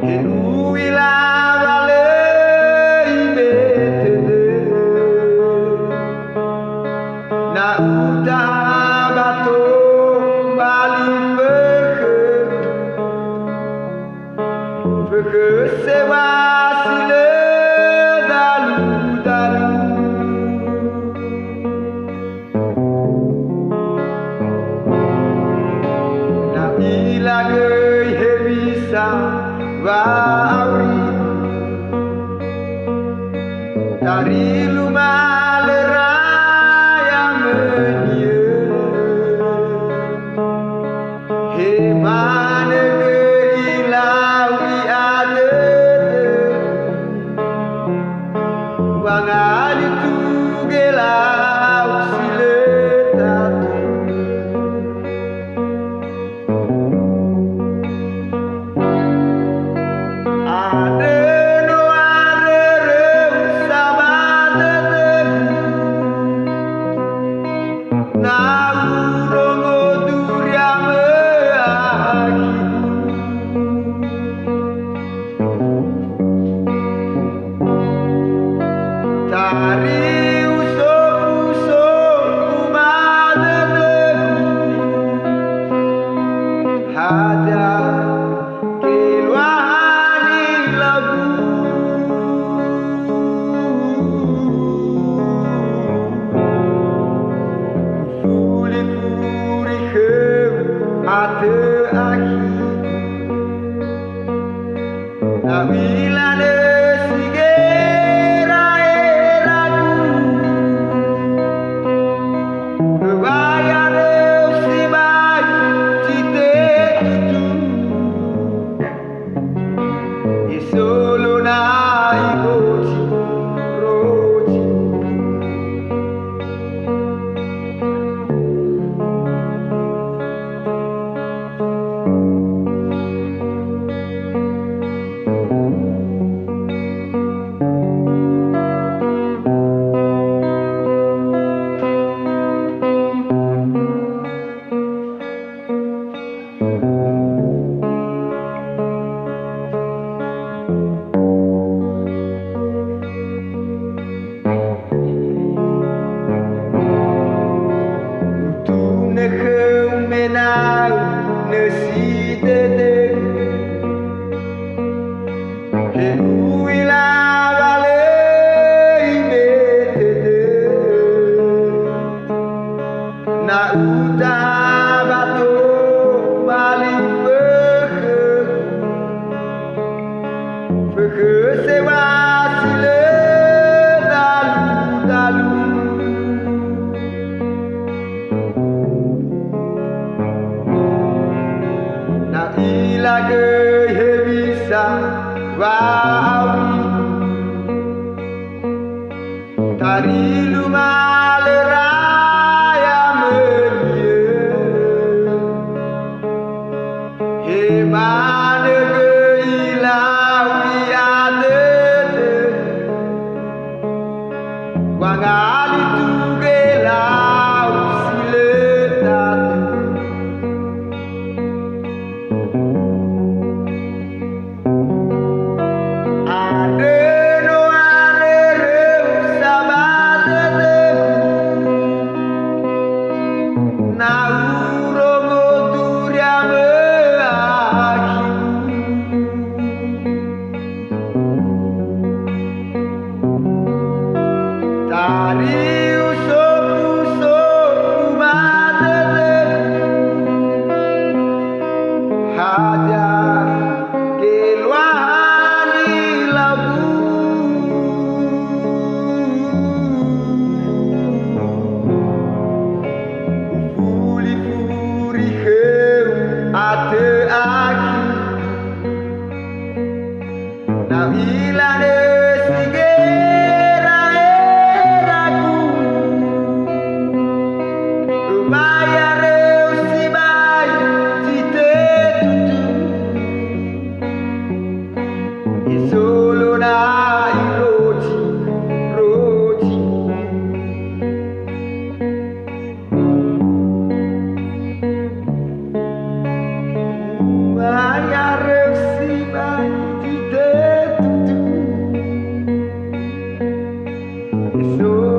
Eluila vale imetede na uta bato bali feke sewa sile dalu dalu na ilage hebisa Wauri dari lumalera yang menye hemane gerilawi adete wangali tugelau siletatu Nabila de sigera eraku Kebaya de sibai cite tutu Isolo na iboci roci Na uta bato bali feke sewa sile dalu dalu na ilage hebisa wawi tari lumalera Hemane geilawi adete wangali tugelau siletatu adeno arere sabateteku na urongo duriame Dari usop-usop mateteku haja keluani labu Fuli-furi heu ate aki na ilane Solo na iroji roji Maya resi bai esok